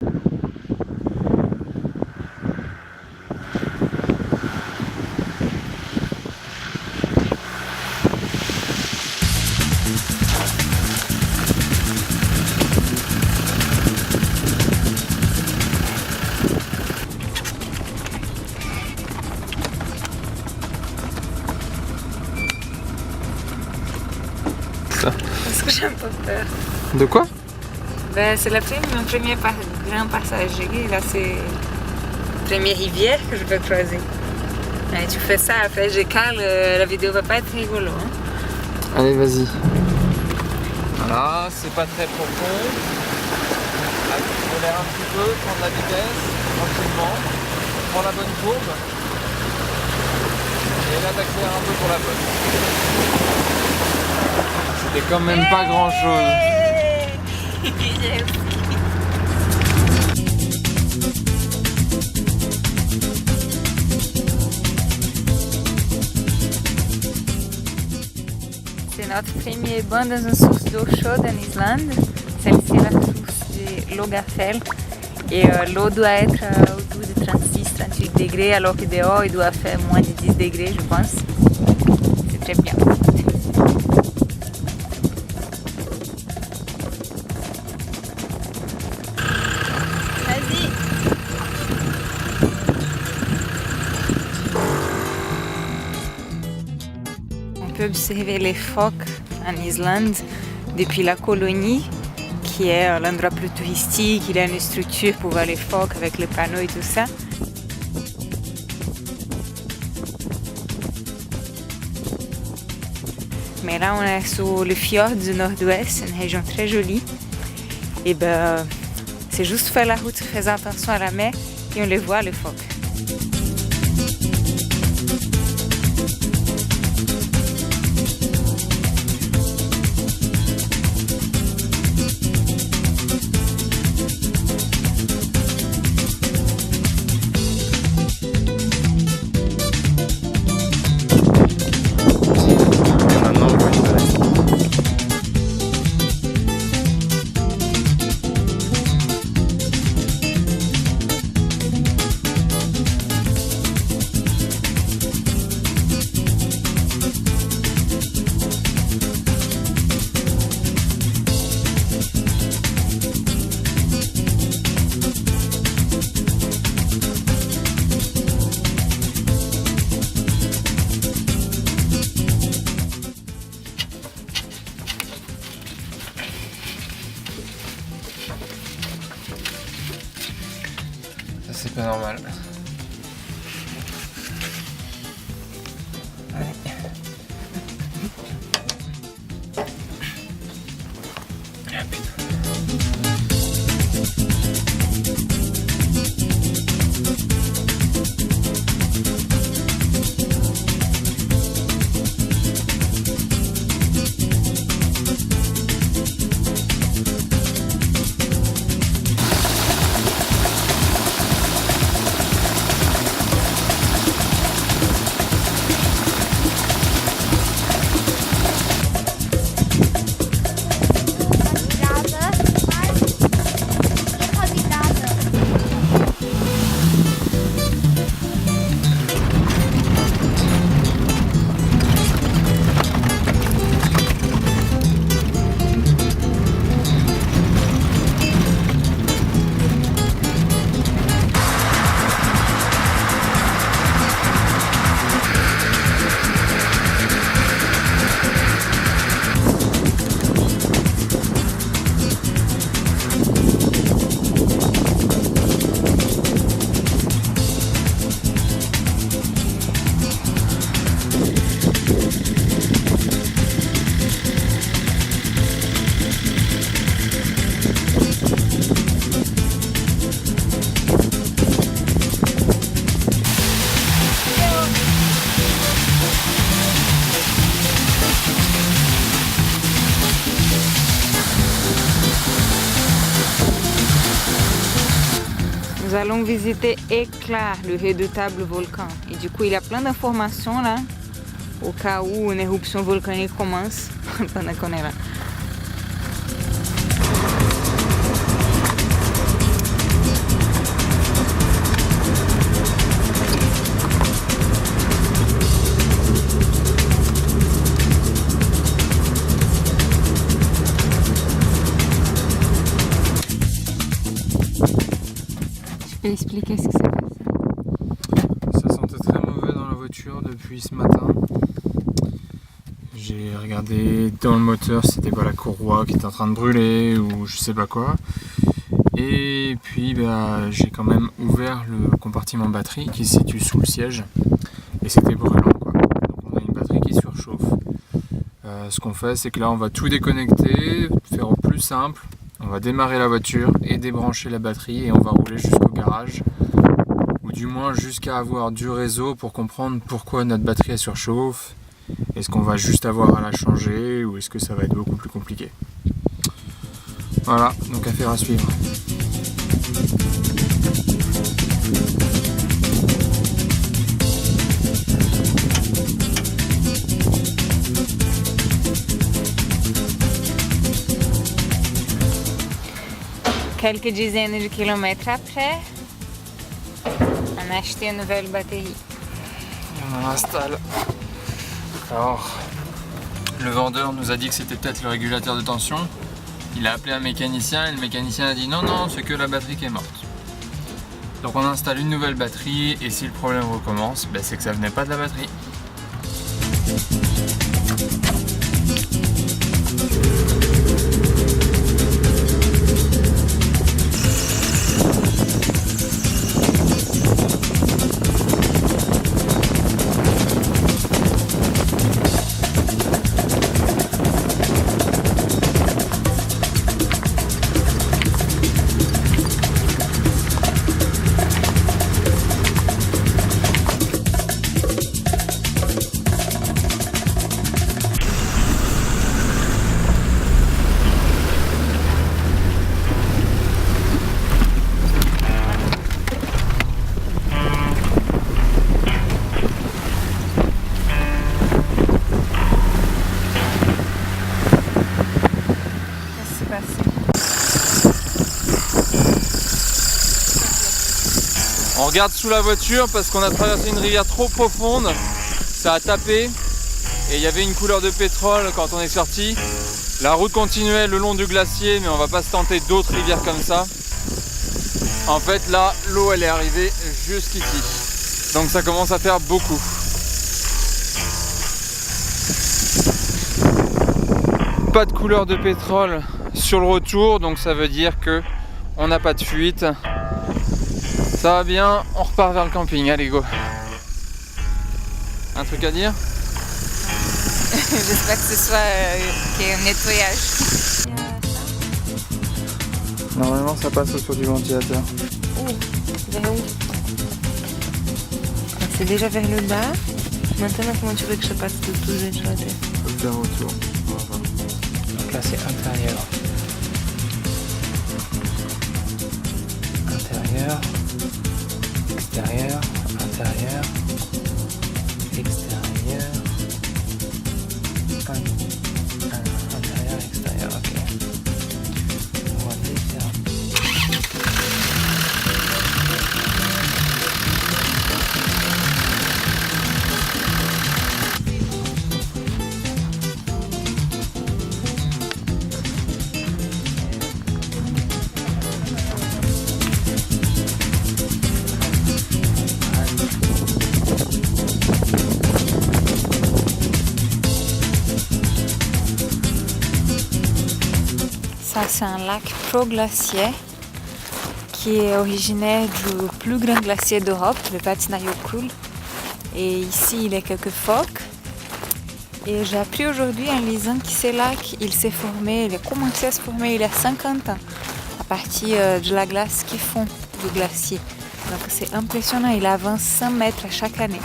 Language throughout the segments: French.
Parce que j'ai un peu peur. De quoi? Ben, c'est mon premier grand passager. Là, c'est la première rivière que je vais croiser. Et tu fais ça après, je cale, la vidéo va pas être rigolo. Hein? Allez, vas-y. Voilà, c'est pas très profond. Accélérer un petit peu, prendre la vitesse, tranquillement. Prends la bonne courbe. Et là, t'accélères un peu pour la bonne. C'était quand même pas grand chose. C'est notre premier bain dans une source d'eau chaude en Islande. Celle-ci est la source de Logafell. Et l'eau doit être autour de 36-38 degrés, alors que dehors il doit faire moins de 10 degrés, je pense. C'est très bien. Vas-y. On peut observer les phoques en Islande depuis la colonie, qui est l'endroit plus touristique. Il y a une structure pour voir les phoques avec le panneau et tout ça. Mais là, on est sur le fjord du nord-ouest, une région très jolie. Et ben, c'est juste faire la route, faire attention à la mer et on les voit, les phoques. C'est pas normal. Allez. Ah putain. Nous allons visiter Hekla, le redoutable volcan. Et du coup, il y a plein d'informations là, au cas où une éruption volcanique commence pendant qu'on est là. Tu peux expliquer ce qui s'est passé? Ça sentait très mauvais dans la voiture depuis ce matin. J'ai regardé dans le moteur si c'était pas la courroie qui était en train de brûler ou je sais pas quoi. Et puis j'ai quand même ouvert le compartiment batterie qui se situe sous le siège et c'était brûlant quoi. Donc on a une batterie qui surchauffe. Ce qu'on fait, c'est que là on va tout déconnecter, faire au plus simple. On va démarrer la voiture et débrancher la batterie et on va rouler jusqu'au garage. Ou du moins jusqu'à avoir du réseau pour comprendre pourquoi notre batterie elle surchauffe. Est-ce qu'on va juste avoir à la changer ou est-ce que ça va être beaucoup plus compliqué? Voilà, donc affaire à suivre. Quelques dizaines de kilomètres après, on a acheté une nouvelle batterie. On l'installe. Alors, le vendeur nous a dit que c'était peut-être le régulateur de tension. Il a appelé un mécanicien et le mécanicien a dit non, c'est que la batterie qui est morte. Donc on installe une nouvelle batterie et si le problème recommence, c'est que ça venait pas de la batterie. On regarde sous la voiture parce qu'on a traversé une rivière trop profonde, ça a tapé et il y avait une couleur de pétrole quand on est sorti. La route continuait le long du glacier mais on va pas se tenter d'autres rivières comme ça. En fait là, l'eau elle est arrivée jusqu'ici, donc ça commence à faire beaucoup. Pas de couleur de pétrole sur le retour, donc ça veut dire que on n'a pas de fuite. Ça va bien, on repart vers le camping, allez go. Un truc à dire? J'espère que ce soit un nettoyage. Normalement ça passe autour du ventilateur. Vers où? C'est déjà vers le bas. Maintenant comment tu veux que je passe tout de la tête? Faut le faire autour. Donc là c'est intérieur. Intérieur. Extérieur, intérieur, extérieur, intérieur, extérieur, ok. On va faire. Ça, c'est un lac proglaciaire qui est originaire du plus grand glacier d'Europe, le Vatnajökull. Et ici, il y a quelques phoques. Et j'ai appris aujourd'hui en lisant que ce lac, il a commencé à se former il y a 50 ans, à partir de la glace qui fond du glacier. Donc c'est impressionnant, il avance 100 mètres chaque année.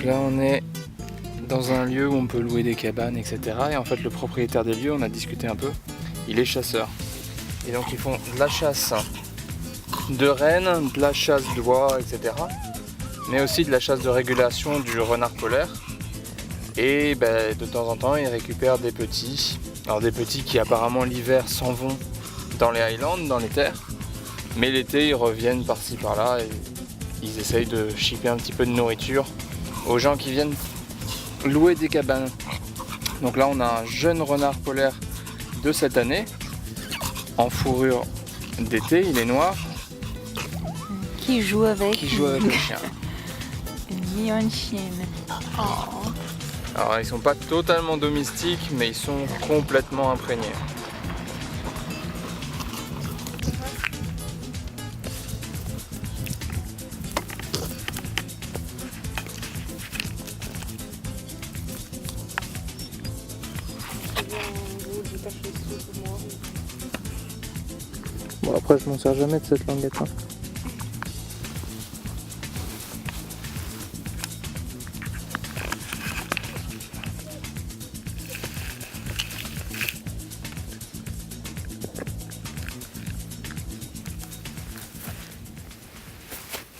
Donc là on est dans un lieu où on peut louer des cabanes, etc. Et en fait le propriétaire des lieux, on a discuté un peu, il est chasseur. Et donc ils font de la chasse de rennes, de la chasse d'oies, etc. Mais aussi de la chasse de régulation du renard polaire. Et de temps en temps ils récupèrent des petits. Alors des petits qui apparemment l'hiver s'en vont dans les Highlands, dans les terres. Mais l'été ils reviennent par-ci par-là et ils essayent de shipper un petit peu de nourriture aux gens qui viennent louer des cabanes. Donc là on a un jeune renard polaire de cette année en fourrure d'été, il est noir. Qui joue avec le chien. Une mignonne chienne. Oh. Alors ils sont pas totalement domestiques mais ils sont complètement imprégnés. Bon après je m'en sers jamais de cette languette.